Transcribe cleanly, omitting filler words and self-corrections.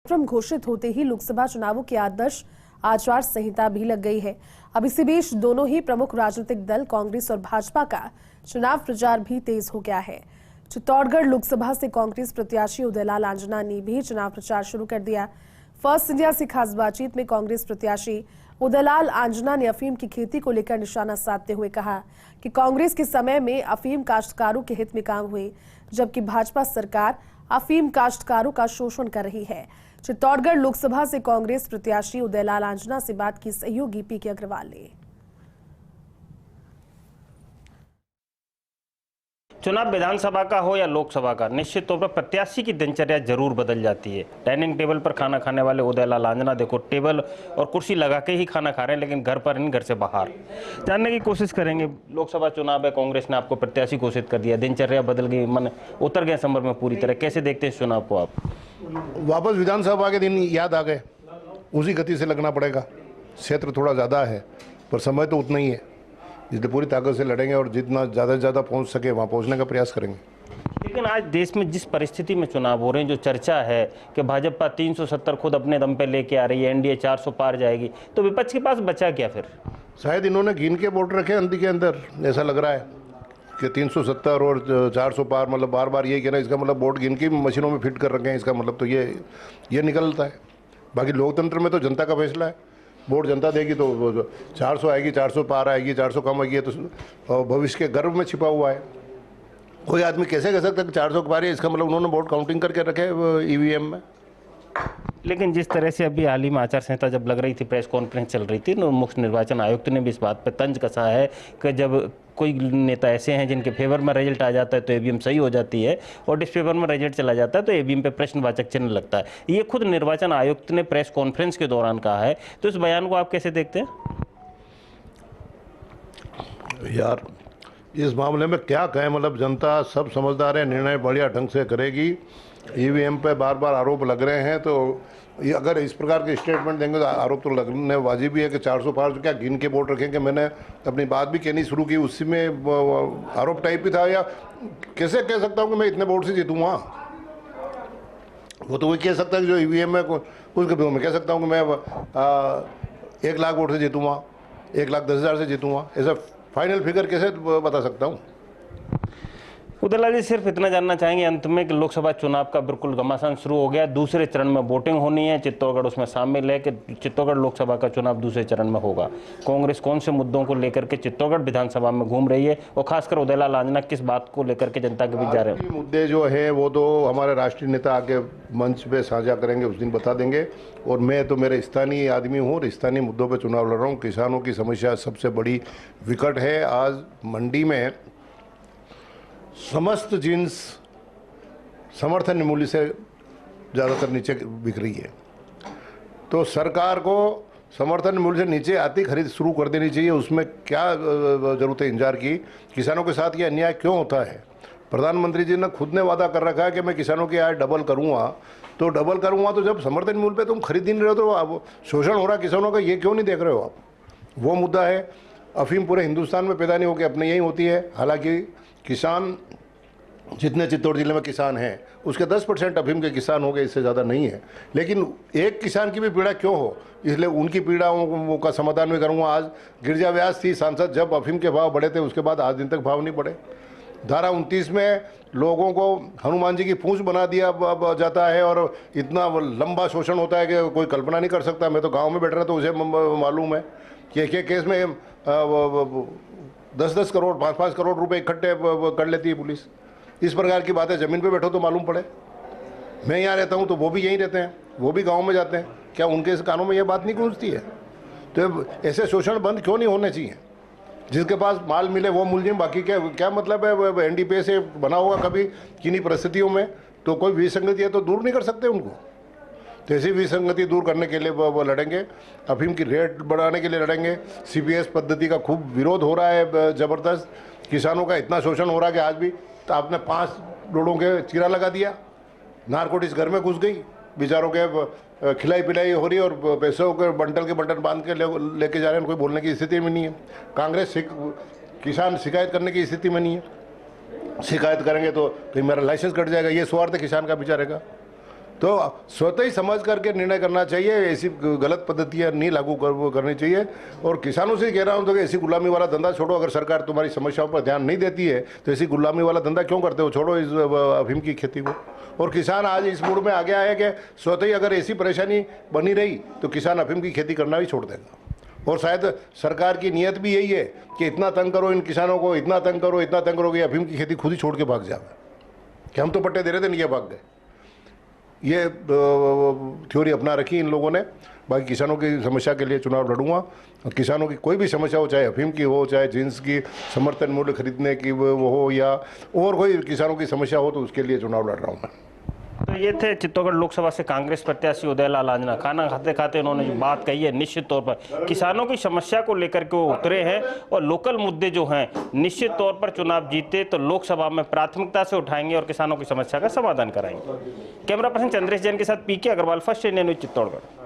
कार्यक्रम घोषित होते ही लोकसभा चुनावों की आदर्श आचार संहिता भी लग गई है। अब इसी बीच दोनों ही प्रमुख राजनीतिक दल कांग्रेस और भाजपा का चुनाव प्रचार भी तेज हो गया है। चित्तौड़गढ़ लोकसभा से कांग्रेस प्रत्याशी उदयलाल आंजना ने भी चुनाव प्रचार शुरू कर दिया। फर्स्ट इंडिया से खास बातचीत में कांग्रेस प्रत्याशी उदयलाल आंजना ने अफीम की खेती को लेकर निशाना साधते हुए कहा कि कांग्रेस के समय में अफीम काश्तकारों के हित में काम हुए, जबकि भाजपा सरकार अफीम काश्तकारों का शोषण कर रही है। चित्तौड़गढ़ लोकसभा से कांग्रेस प्रत्याशी उदयलाल आंजना से बात की सहयोगी पीके अग्रवाल ने। चुनाव विधानसभा का हो या लोकसभा का, निश्चित तौर पर प्रत्याशी की दिनचर्या जरूर बदल जाती है। डाइनिंग टेबल पर खाना खाने वाले उदयलाल आंजना देखो टेबल और कुर्सी लगा के ही खाना खा रहे हैं, लेकिन घर पर नहीं, घर से बाहर। जानने की कोशिश करेंगे, लोकसभा चुनाव है, कांग्रेस ने आपको प्रत्याशी घोषित कर दिया, दिनचर्या बदल गई, मन उतर गए समर में पूरी तरह। कैसे देखते हैं इस चुनाव को आप? वापस विधानसभा के दिन याद आ गए, उसी गति से लगना पड़ेगा। क्षेत्र थोड़ा ज़्यादा है पर समय तो उतना ही है, इसलिए पूरी ताकत से लड़ेंगे और जितना ज़्यादा से ज़्यादा पहुंच सके वहां पहुंचने का प्रयास करेंगे। लेकिन आज देश में जिस परिस्थिति में चुनाव हो रहे हैं, जो चर्चा है कि भाजपा 370 खुद अपने दम पे लेके आ रही है, एनडीए 400 पार जाएगी, तो विपक्ष के पास बचा क्या फिर? शायद इन्होंने गिन के वोट रखे अंधी के अंदर, ऐसा लग रहा है कि 370 और 400 पार, मतलब बार बार यही कहना, इसका मतलब वोट गिन के मशीनों में फिट कर रखे हैं, इसका मतलब तो ये निकलता है। बाकी लोकतंत्र में तो जनता का फैसला है, वोट जनता देगी तो 400 आएगी, 400 पार आएगी, 400 कम आएगी, तो भविष्य के गर्भ में छिपा हुआ है। कोई आदमी कैसे कह सकता है कि 400 पार है, इसका मतलब उन्होंने वोट काउंटिंग करके रखे ईवीएम में। लेकिन जिस तरह से अभी हाल ही में आचार संहिता जब लग रही थी, प्रेस कॉन्फ्रेंस चल रही थी, मुख्य निर्वाचन आयुक्त ने भी इस बात पर तंज कसा है कि जब कोई नेता ऐसे हैं जिनके फेवर में रिजल्ट आ जाता है तो ईवीएम सही हो जाती है, और डिसफेवर में रिजल्ट चला जाता है तो ईवीएम पे प्रश्नवाचक चिन्ह लगता है। ये खुद निर्वाचन आयुक्त ने प्रेस कॉन्फ्रेंस के दौरान कहा है, तो इस बयान को आप कैसे देखते हैं? यार इस मामले में क्या कहें, मतलब जनता सब समझदार है, निर्णय बढ़िया ढंग से करेगी। ईवीएम पे बार बार आरोप लग रहे हैं, तो ये अगर इस प्रकार के स्टेटमेंट देंगे तो आरोप तो लगने वाजिब ही है कि 400 पार तो क्या गिन के वोट रखेंगे। मैंने अपनी बात भी कहनी शुरू की, उसी में आरोप टाइप ही था। या कैसे कह सकता हूँ कि मैं इतने वोट से जीतूँगा? वो तो वही कह सकता है जो ईवीएम में कुछ मैं कह सकता हूँ कि मैं 1 लाख वोट से जीतूँगा, 1,10,000 से जीतूँगा, ऐसा फाइनल फिगर कैसे बता सकता हूँ? उदयलाल जी, सिर्फ इतना जानना चाहेंगे अंत में कि लोकसभा चुनाव का बिल्कुल घमासान शुरू हो गया, दूसरे चरण में वोटिंग होनी है, चित्तौड़गढ़ उसमें शामिल है कि चित्तौड़गढ़ लोकसभा का चुनाव दूसरे चरण में होगा। कांग्रेस कौन से मुद्दों को लेकर के चित्तौड़गढ़ विधानसभा में घूम रही है, और खासकर उदयलाल आंजना किस बात को लेकर के जनता के बीच जा रहे हैं? मुद्दे जो हैं वो तो हमारे राष्ट्रीय नेता आके मंच पे साझा करेंगे, उस दिन बता देंगे। और मैं तो मेरे स्थानीय आदमी हूँ और स्थानीय मुद्दों पर चुनाव लड़ रहा हूँ। किसानों की समस्या सबसे बड़ी विकट है। आज मंडी में समस्त जींस समर्थन मूल्य से ज़्यादातर नीचे बिक रही है, तो सरकार को समर्थन मूल्य से नीचे आती खरीद शुरू कर देनी चाहिए। उसमें क्या ज़रूरत है इंतजार की? किसानों के साथ ये अन्याय क्यों होता है? प्रधानमंत्री जी ने खुद ने वादा कर रखा है कि मैं किसानों की आय डबल करूँगा, तो डबल करूँगा, तो जब समर्थन मूल्य पे तुम खरीद ही नहीं रहे हो तो अब शोषण हो रहा है किसानों का, ये क्यों नहीं देख रहे हो आप? वो मुद्दा है। अफीम पूरे हिंदुस्तान में पैदा नहीं होकर अपने यहीं होती है। हालांकि किसान जितने चित्तौड़ जिले में किसान हैं उसके 10% अफीम के किसान हो गए, इससे ज़्यादा नहीं है। लेकिन एक किसान की भी पीड़ा क्यों हो, इसलिए उनकी पीड़ाओं का समाधान भी करूँगा। आज गिरिजा व्यास थी सांसद, जब अफीम के भाव बढ़े थे उसके बाद आज दिन तक भाव नहीं बढ़े। धारा 29 में लोगों को हनुमान जी की पूंछ बना दिया जाता है और इतना लंबा शोषण होता है कि कोई कल्पना नहीं कर सकता। मैं तो गाँव में बैठ रहा तो उसे मालूम है कि एक केस में 10-10 करोड़ 5-5 करोड़ रुपए इकट्ठे कर लेती है पुलिस। इस प्रकार की बातें ज़मीन पे बैठो तो मालूम पड़े। मैं यहाँ रहता हूँ तो वो भी यहीं रहते हैं, वो भी गांव में जाते हैं, क्या उनके इस कानों में ये बात नहीं गूंजती है? तो ऐसे शोषण बंद क्यों नहीं होने चाहिए? जिसके पास माल मिले वो मुलजिम, बाकी क्या मतलब है? एनडीपीए से बना होगा कभी किन्हीं परिस्थितियों में, तो कोई विसंगति है तो दूर नहीं कर सकते उनको। तो ऐसी विसंगति दूर करने के लिए वो लड़ेंगे। अफीम की रेट बढ़ाने के लिए लड़ेंगे। सीपीएस पद्धति का खूब विरोध हो रहा है ज़बरदस्त। किसानों का इतना शोषण हो रहा है कि आज भी तो आपने 5 रोडों के चीरा लगा दिया, नारकोटिक्स घर में घुस गई, बेचारों के खिलाई पिलाई हो रही है और पैसों के बंटल बांध के लेके जा रहे हैं। कोई बोलने की स्थिति में नहीं है। कांग्रेस किसान शिकायत करने की स्थिति में नहीं है। शिकायत करेंगे तो मेरा लाइसेंस कट जाएगा, ये स्वार्थ है किसान का बेचारे का। तो स्वतः ही समझ करके निर्णय करना चाहिए, ऐसी गलत पद्धतियाँ नहीं लागू करनी चाहिए। और किसानों से कह रहा हूँ तो कि ऐसी गुलामी वाला धंधा छोड़ो। अगर सरकार तुम्हारी समस्याओं पर ध्यान नहीं देती है तो ऐसी गुलामी वाला धंधा क्यों करते हो? छोड़ो इस अफीम की खेती को। और किसान आज इस मूड में आ गया है कि स्वतः ही अगर ऐसी परेशानी बनी रही तो किसान अफीम की खेती करना भी छोड़ देगा। और शायद सरकार की नीयत भी यही है कि इतना तंग करो इन किसानों को, इतना तंग करो कि अफीम की खेती खुद ही छोड़ के भाग जाए कि हम तो पट्टे दे रहे थे, नहीं भाग गए। ये थ्योरी अपना रखी इन लोगों ने। बाकी किसानों की समस्या के लिए चुनाव लड़ूंगा। और किसानों की कोई भी समस्या हो, चाहे अफीम की हो, चाहे जींस की समर्थन मूल्य खरीदने की वो हो, या और कोई किसानों की समस्या हो, तो उसके लिए चुनाव लड़ रहा हूँ मैं। तो ये थे चित्तौड़गढ़ लोकसभा से कांग्रेस प्रत्याशी उदयलाल आंजना। खाना खाते खाते उन्होंने जो बात कही है, निश्चित तौर पर किसानों की समस्या को लेकर के वो उतरे हैं और लोकल मुद्दे जो हैं निश्चित तौर पर चुनाव जीते तो लोकसभा में प्राथमिकता से उठाएंगे और किसानों की समस्या का समाधान कराएंगे। कैमरा पर्सन चंद्रेश जैन के साथ P K Agarwal, First India News, Chittorgarh.